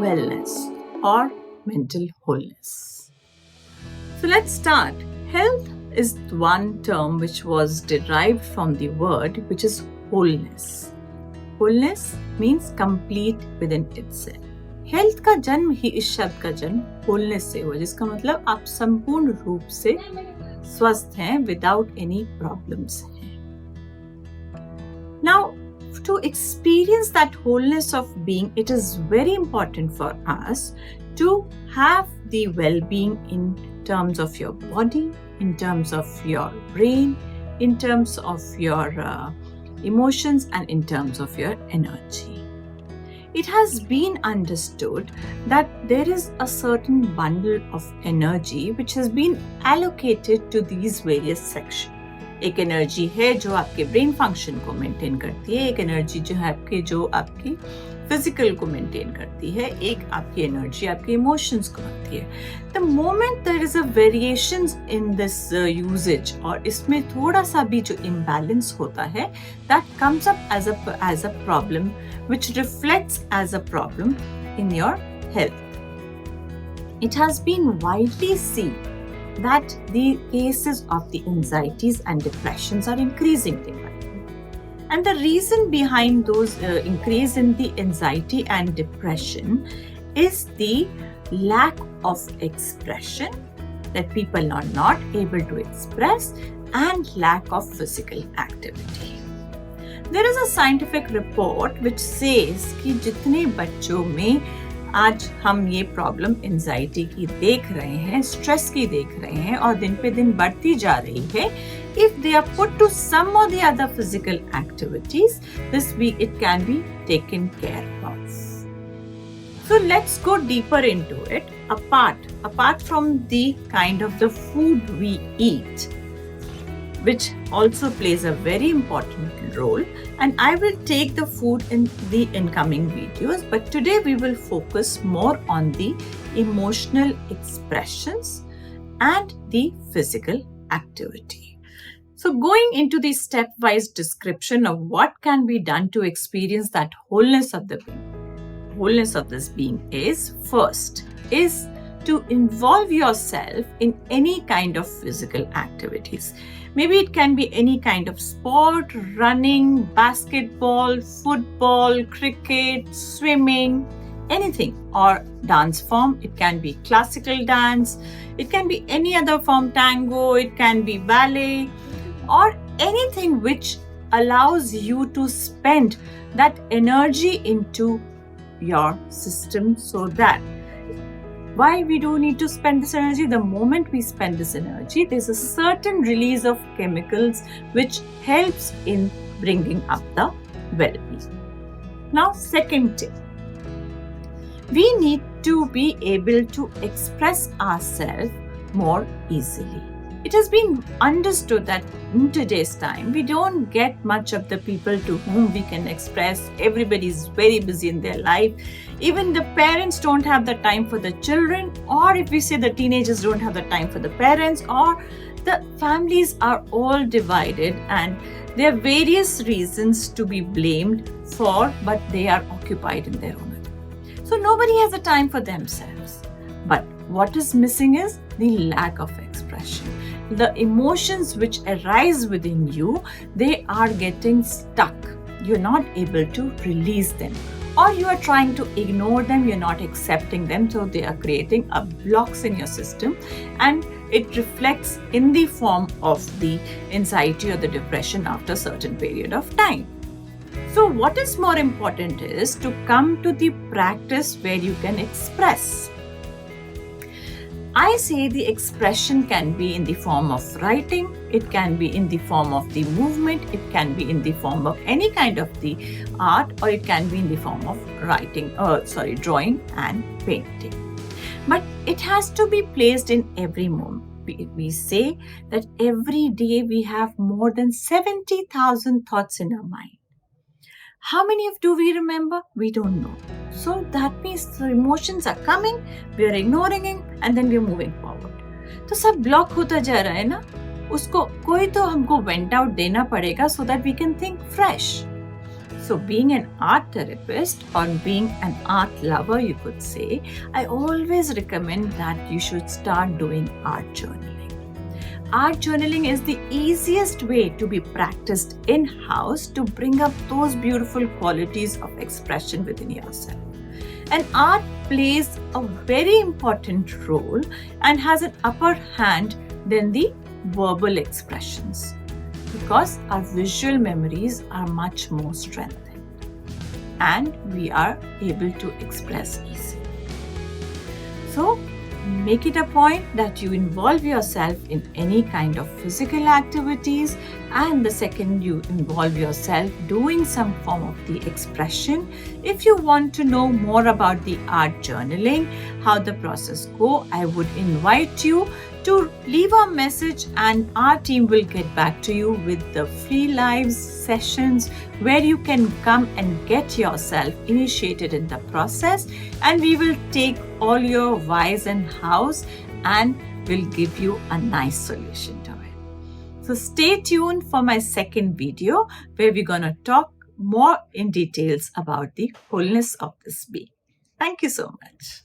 wellness or mental wholeness. So let's start. Health is one term which was derived from the word which is wholeness. Wholeness means complete within itself. Health का जन्म ही इस शब्द का जन्म wholeness से हुआ, जिसका मतलब आप संपूर्ण रूप से स्वस्थ हैं विदाउट एनी प्रॉब्लम्स हैं. Now to experience that wholeness of being, it is very important for us to have the well-being in terms of your body, in terms of your brain, in terms of your emotions, and in terms of your energy. It has been understood that there is a certain bundle of energy which has been allocated to these various sections. एक energy है जो आपके brain function को maintain करती है, एक energy जो है आपकी फिजिकल को मेंटेन करती है, एक आपकी एनर्जी आपके इमोशंस को रखती है. The moment there is a variations in this usages और इसमें थोड़ा सा भी जो इम्बैलेंस होता है, that comes up as a problem which reflects as a problem in your health. It has been widely seen that the cases of the anxieties and depressions are increasing day by day. And the reason behind those increase in the anxiety and depression is the lack of expression, that people are not able to express, and lack of physical activity. There is a scientific report which says कि जितने बच्चों में आज हम ये problem anxiety की देख रहे हैं, स्ट्रेस की देख रहे हैं और दिन पे दिन बढ़ती जा रही है, if they are put to some or the other physical activities, it can be taken care of. So let's go deeper into it. Apart from the kind of the food we eat, which also plays a very important role, and I will take the food in the incoming videos, but today we will focus more on the emotional expressions and the physical activity. So going into the stepwise description of what can be done to experience that wholeness of the being. Wholeness of this being is, first, is to involve yourself in any kind of physical activities. Maybe it can be any kind of sport, running, basketball, football, cricket, swimming, anything, or dance form. It can be classical dance, it can be any other form, tango, it can be ballet, or anything which allows you to spend that energy into your system, so that why we do need to spend this energy? The moment we spend this energy, there's a certain release of chemicals which helps in bringing up the well-being. Now, second tip. We need to be able to express ourselves more easily. It has been understood that in today's time, we don't get much of the people to whom we can express. Everybody is very busy in their life. Even the parents don't have the time for the children, or if we say the teenagers don't have the time for the parents, or the families are all divided and there are various reasons to be blamed for, but they are occupied in their own life. So nobody has a time for themselves. But what is missing is the lack of expression. The emotions which arise within you, they are getting stuck. You're not able to release them, or you are trying to ignore them, you're not accepting them, so they are creating a blocks in your system, and it reflects in the form of the anxiety or the depression after a certain period of time. So what is more important is to come to the practice where you can express. I say the expression can be in the form of writing, it can be in the form of the movement, it can be in the form of any kind of the art, or it can be in the form of drawing and painting. But it has to be placed in every moment. We say that every day we have more than 70,000 thoughts in our mind. How many do we remember? We don't know. So that means the emotions are coming, we are ignoring it, and then we are moving forward. तो सब block होता जा रहा है ना, उसको कोई तो हमको वेंट आउट देना पड़ेगा so that we can think fresh. So, being an art therapist or being an art lover, you could say, I always recommend that you should start doing art journaling. Art journaling is the easiest way to be practiced in-house to bring up those beautiful qualities of expression within yourself. And art plays a very important role and has an upper hand than the verbal expressions because our visual memories are much more strengthened and we are able to express easily. So, make it a point that you involve yourself in any kind of physical activities, and the second you involve yourself doing some form of the expression. If you want to know more about the art journaling, how the process go, I would invite you to leave a message and our team will get back to you with the free live sessions where you can come and get yourself initiated in the process, and we will take all your whys and hows and will give you a nice solution to it. So stay tuned for my second video where we're going to talk more in details about the wholeness of this being. Thank you so much.